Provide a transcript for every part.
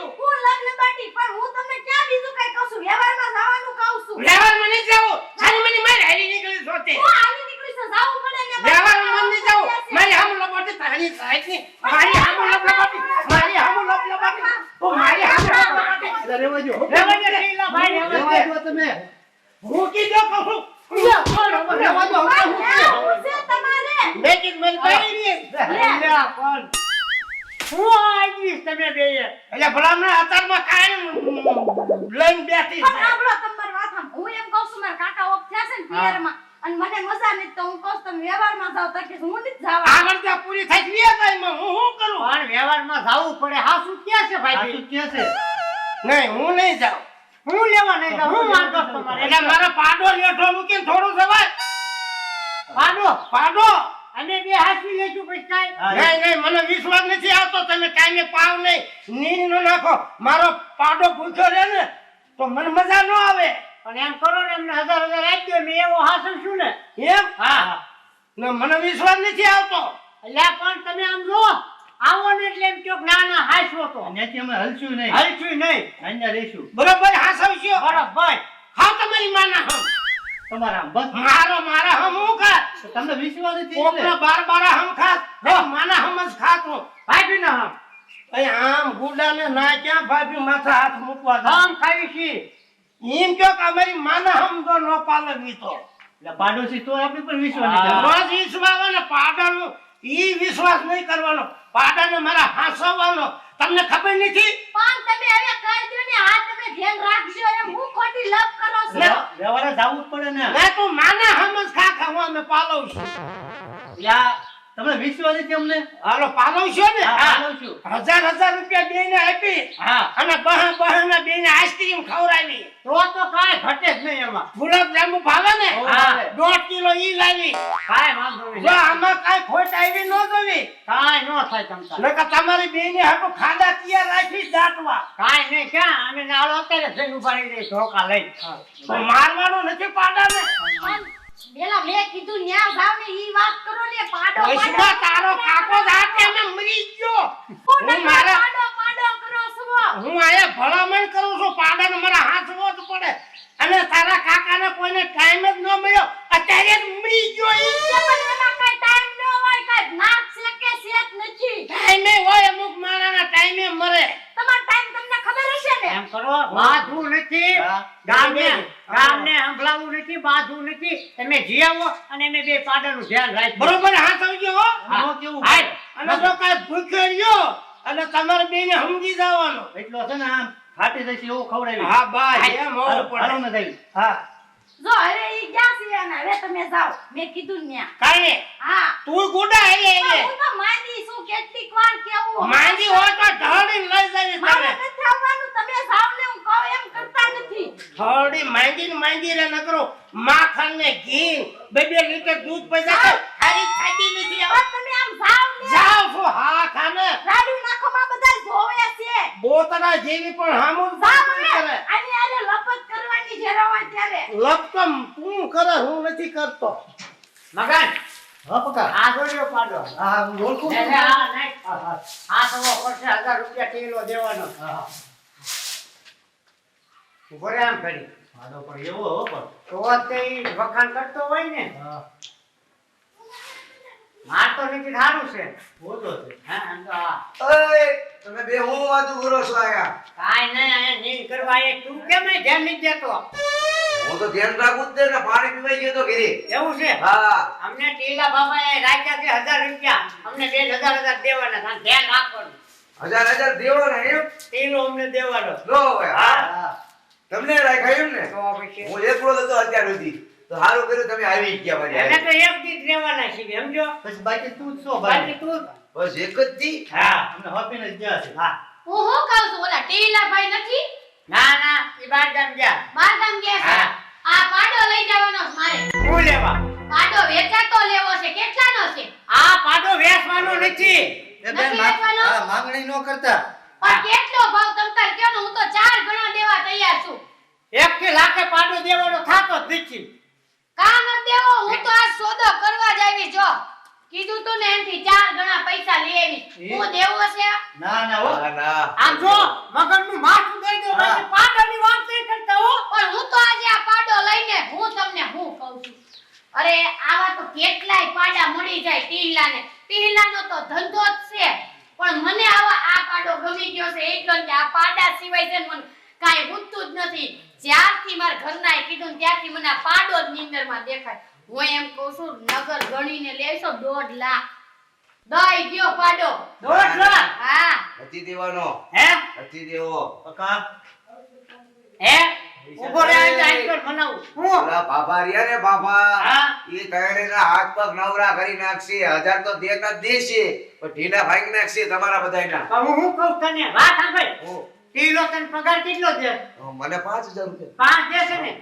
કીધું હું લગ્ન બાટી પણ હું તમને ક્યાં બીજું કઈ કહું છું વ્યવહારમાં જવાનું કહું છું વ્યવહારમાં નહીં જાવું ખાલી મને મારી હારી નીકળી જોતે હું આવી નીકળી છે જાવું પડે ને વ્યવહારમાં નહીં જાવું મારી હામુ લપોટી તારી સાઈડની મારી હામુ લપોટી મારી હામુ લપોટી ઓ મારી હામુ લપોટી રેવા જો ટીલા ભાઈ રેવા જો તમે હું કીધો કહું રેવા જો હું છે તમારે બેટી મને પાડી દે લ્યા કોણ હું આવીશ તમે બે એટલે ભલામણા અત્યારમાં કાઈ લઈને બેઠી પણ આપણો તમાર વાત સાંભળ. હું એમ કહું છું મારા કાકા ઓફ થયા છે ને પિયરમાં અને મને મજા નથી તો હું કહું છું તમે વ્યવહારમાં જાવ તો કે હું નથી જવા આગળ ત્યાં પૂરી થઈ ગઈ જાય હું શું કરું પણ વ્યવહારમાં જાવું પડે હાસુ ક્યાં છે ભાઈ સાચું કે છે નહીં હું નહીં જાઉં હું લેવા નહીં જાઉં હું વાંધો છે તમારે એટલે મારા પાડો લેઠો મૂકીને થોડું જવાય પાડો પાડો અમે બે હાસી લેશું પછી કાઈ નહીં નહીં મને વિશ્વાસ નથી આવતો તમે ટાઈમે પાવ નહીં નીર નો નાખો મારો પાડો ભૂખ્યો રહે ને તો મને મજા ન આવે પણ એમ કરો ને એમને 1000 આપી દો મેં એવો હાસલ છું ને એમ હા ને મને વિશ્વાસ નથી આવતો એટલે પણ તમે આમ જો આવો ને એટલે એમ કહો ના ના હાસવો તો ત્યાંથી અમે હલશું નહીં હાલશું નહીં અહીંયા રહીશું બરોબર હાસવશો બરાબર હા તમારી માના હમ તમારા બસ મારા હમ હું ખાત તો તમને વિશ્વાસ નથી કોકના બાર હમ ખાત માના હમ જ ખાત હું ભાઈ ના હમ અહીં આમ ગુડાને ના ક્યાં ભાભી માથા હાથ મૂકવા દે આમ ખાવી છી એમ કયો કે અમારી માના હમ તો ન પાલવી તો એટલે પાડોશી તો આપણે પણ વિશ્વાસ નથી રોજ વિશ્વાસ ને પાડાનો ઈ વિશ્વાસ નહીં કરવાનો પાડાને મારા હાસવાનો તમને ખબર નથી પણ તમે હવે કરી દો ને આ તમે ધ્યાન રાખજો એમ હું ખોટી લપ કરો છો વ્યવહારે જાવું જ પડે ને મેં તો માના હમ જ ખા હું અમે પાલવશું યા તમને વિશ્વાસ નથી અમને હાલો પાલવશો ને હા, હા. પાલવશું. 1000 રૂપિયા બેને આપી હા અને બહાના બેને આઈસ્ક્રીમ ખવડાવી તો કાઈ ઘટે જ નહીં એમાં ગુલાબ જાંબુ ભાવે ને હા. 1.5 કિલો ઈ લાવી કાઈ વાંધો નહીં જો આમાં કાઈ ખોટ આવી ન જોવી કાઈ નો થાય તમતા નકર તમારી બેને હાટુ ખાડા તૈયાર રાખી દાટવા કાઈ નહીં ક્યાં અમે નાળો અત્યારે જઈને ઉભા રહી જઈ ધોકા લઈ તો મારવાનો નથી પાડાને પણ પેલા મેં કીધું ન્યા જાવ ને ઈ વાત કરો ને પાડો ઓછમાં તારો કાકો જાતે અમે મરી ગયો હું હું મારા પાડો કરો છો હું આયા ભલામણ કરું છું પાડાને મારા હાથવો જ પડે અને તારા કાકાને કોઈને ટાઈમ જ ન મળ્યો અત્યારે જ મરી ગયો ઈ પણ એમાં કઈ ટાઈમ ન હોય કઈ નાક છે કે સેટ નથી ટાઈમે હોય અમુક માણાના ટાઈમે મરે તમારો ટાઈમ તમને ખબર હશે ને એમ કરો બાધું નથી હા. ગામને સંભળાવું નથી બાધું નથી તમે જી આવો અને અમે બે પાડાનું ધ્યાન રાખજો બરોબર હાથ આવજો હો આમાં કેવું હાલ. અને જો કાંઈ ભૂખ્યો રહ્યો અને તમારે બેને સમજી જવાનો એટલો છે ને આમ ફાટી જશે એવું ખવડાવી હા બા એમ હોવું હાલો પડે ને જઈ હા જો હવે ઈ ગયા છે અને હવે તમે જાઓ મેં કીધું ને ન્યા કાંઈ હા તું ગુડા પણ આયે હું તો માંદી છું કેટલીક વાર કેવું માંદી હોય તો ઢળીને લઈ જવી મારે તમે નથી આવવાનું તમે જાઓ ને હું કહું એમ કરતા નથી થોડી માંદી રે નકરો માખણ ને ઘી 2 લીટર દૂધ પૈસા ખાલી ખાતી નથી પણ તમે આમ જાઓ ને જાવ છો હા ખાને રાડુ નાખો માં બધા જોવે છે બોતરા જેવી પણ હામું જાઓ કરે હવે આની આરે લપત કરવાની જરા હોય ત્યારે લપકમ તું કરે હું નથી કરતો મગન હા પકા આ જોડ્યો પાડો હા હું ઓળખું છું. એટલે આ નાખ. આ તો પડશે 1000 રૂપિયા કિલો દેવાનો હા ઉભો રે આમ કરી હા તો પણ એવો હો પણ તો તે ઈ વખાણ કરતો હોય ને હા માર તો નથી સારું છે ઓછો છે હા આમ તો આ ઓય તમે બે હું વાતું કરો છો આયા કાઈ નહીં આયા નીંદ કરવા એ તું કેમ અહીં ધ્યાન નથી દેતો હું તો ધ્યાન રાખું જ ને પાણી પીવાઈ ગયો તો ઘરે એવું છે હા અમને ટીલા બાબાએ રાખ્યા છે 1000 રૂપિયા અમને બે 1000 દેવાના છે ધ્યાન રાખવાનું 1000 દેવાના એમ ટીલો અમને દેવાનો લો હવે હા હા તમને રાખ્યા એમ ને તો પછી હું એકલો જ હતો અત્યાર સુધી તો સારું કર્યું તમે આવી ગયા મારી અમે હારે. તો એક દીત રહેવાના છીએ સમજો પછી બાકી તું જ છો બાકી ભાઈ તું બસ એક જ દી હા અમને હોપીને જ ગયા છે હા હું હું કહું છું ઓલા ટીલા ભાઈ નથી ના ના ઈ બાર ગામ ગયા બાર ગામ ગયા છે હા. આ પાડો લઈ જવાનો છે મારે હું લેવા પાડો વેચાતો લેવો છે કેટલાનો છે આ પાડો વેચવાનો નથી એ બેન નથી વેચવાનો? હા માંગણી ન કરતા પણ કેટલો ભાવ તમ તાર કયો ને હું તો 4 ગણા દેવા તૈયાર છું એક કે લાખે પાડો દેવાનો થાતો જ નથી કામ જ દેવો હું તો આ સોદો કરવા જ આવી જો કીધું તું ને એનથી 4 ગણા પૈસા લઈ આવી. હું દેવું હશે? ના ના હો ના ના આમ જો મગજનું માથું દઈ દો હા. પછી પાડાની વાત નહીં કરતા હો. પણ હું તો આજે આ પાડો લઈને હું તમને હું કહું છું. અરે આવા તો કેટલાય પાડા મળી જાય ટીહલાને. ટીહલાનો તો ધંધો જ છે. પણ મને આ પાડો ગમી ગયો છે એટલો કે આ પાડા સિવાય છે ને મને કાંઈ ઉઠતું જ નથી. જ્યારથી મારા ઘરનાએ કીધું ને ત્યારથી મને આ પાડો જ નીંદરમાં દેખાય. હું એમ કહું છું નગર ગણીને લેશો 1.5 લાખ. દઈ ગયો પાડો. 1.5 લાખ? હા. નથી દેવાનો હે નથી દેવો પકા હે ઉભો રહે આઈસ્ક્રીમ બનાવું. હું ઓલા બાબા રહ્યા ને બાબા હા. ઈ ત્રણેયના હાથ પગ નવરા કરી નાખશે 1000 તો દેતા જ દેશે પણ ઢીલા ભાગી નાખશે તમારા બધાયના પણ હું કહું તને વાત સાંભળ. ઓ, ટીલો તને પગાર કેટલો દે? મને 5000 રૂપિયા 5 દેશે ને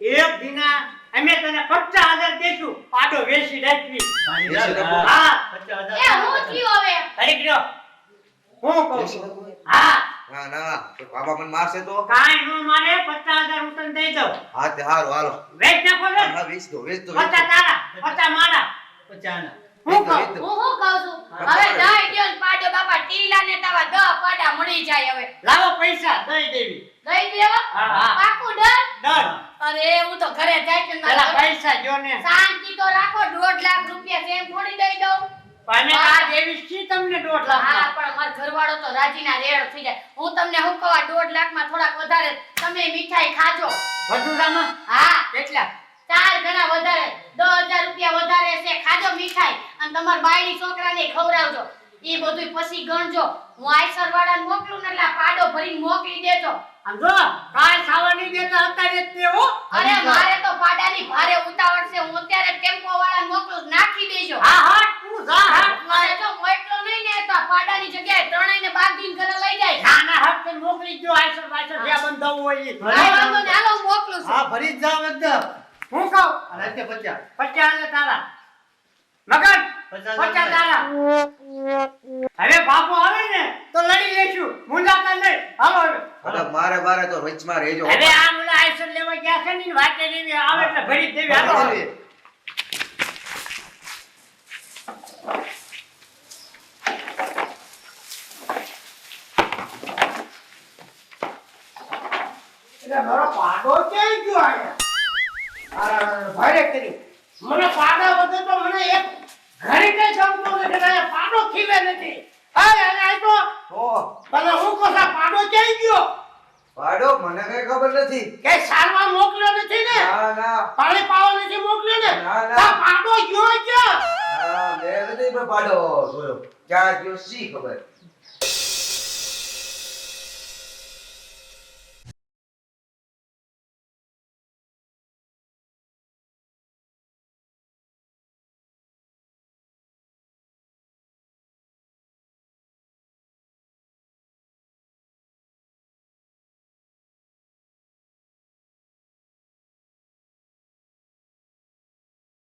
એક દિના અમે તને 50,000 દેશું પાડો વેચી નાખવી. પાણી દેશી જા, ડબ્બો. હા એ હું થયું હવે? હરી ગયો હું કહું દેશી છું. ડબ્બો? હા ના ના તો બાબા મને મારશે તો કાંઈ નો મારે 50,000 હું તને દઈ દઉં. હા તે હારું હાલો વેચ નાખો ને. હા વેચ દો 50 તારા 50 મારા. 50 ના હું કહું વેચ દો. હું શું કહું છું? હવે દઈ દ્યો ને પાડો બાપા ટીલાને તાવા 10 પાડા મળી જાય હવે. લાવો પૈસા દઈ દેવી. દઈ દેવો? હા, હા. પાકું ડન? ડન. અરે હું તો ઘરે જાય છે ને પેલા મારા પૈસા જો ને. શાંતિ તો રાખો 1.5 લાખ રૂપિયા છે એમ થોડી દઈ દઉં. અમે હા. આ દેવી છી તમને 1.5 લાખ હા માં. પણ મારો ઘરવાળો તો રાજીના રેડ થઈ જાય. હું તમને શું કહું 1.5 લાખમાં થોડાક વધારે તમે મીઠાઈ ખાજો. વડોદરામાં હા કેટલા? 4 ગણા વધારે 10,000 રૂપિયા વધારે છે. ખાજો મીઠાઈ અને તમારા બાયડી છોકરાને ખવડાવજો. ઈ બધુંય પછી ગણજો. હું આઈસર વાળાને મોકલું ને એટલે આ પાડો ભરીને મોકલી દેજો. આમ જો કાંઈ ખાવા નહીં દેતા અત્યારે જ તે હો. અરે મારે તો પાડાની ભારે ઉતાવળ છે. હું અત્યારે ટેમ્પો વાળાને મોકલું નાખી દેજો. હા હા તું જા હાથ મારે જો મોકલો નહીં ને તો આ પાડાની જગ્યાએ ત્રણેયને બાંધીને ઘરે લઈ જાય. નાના હાથ થી મોકલી દો આઈસર વાઈસર જ્યાં બંધાવું હોય ઈ. કાંઈ વાંધો નહીં, હાલો હું મોકલું છું. હા ભરી જ જાવ એકદમ હું કહું અને તે 50 50,000 તારા મગન 50 તારા. હવે બાપુ આવે ને તો લડી લેશું મુંજાતા નહીં. હાલો હવે અને મારે તો વચમાં રહેજો હવે આ મુલા આઈસર લેવા ગયા છે ને વાટે લેવી આવે એટલે ભરી જ દેવી. હાલો હવે. એટલે મારો પાડો ક્યાં ગયો આયા? ભારે કરી મને પાડા વગર તો મને એક ઘડી કઈ ગમતો નથી કે આ પાડો ખીલે નથી. આય આય તો તો મને હું કોસા પાડો ક્યાં ગયો? પાડો મને કઈ ખબર નથી કે સારવા મોકલ્યો નથી ને? ના ના પાણી પાવા નથી મોકલ્યો ને? ના, ના. આ પાડો ગયો ક્યાં? હા મેં નથી પણ પાડો જોયો ક્યાં ગયો શી ખબર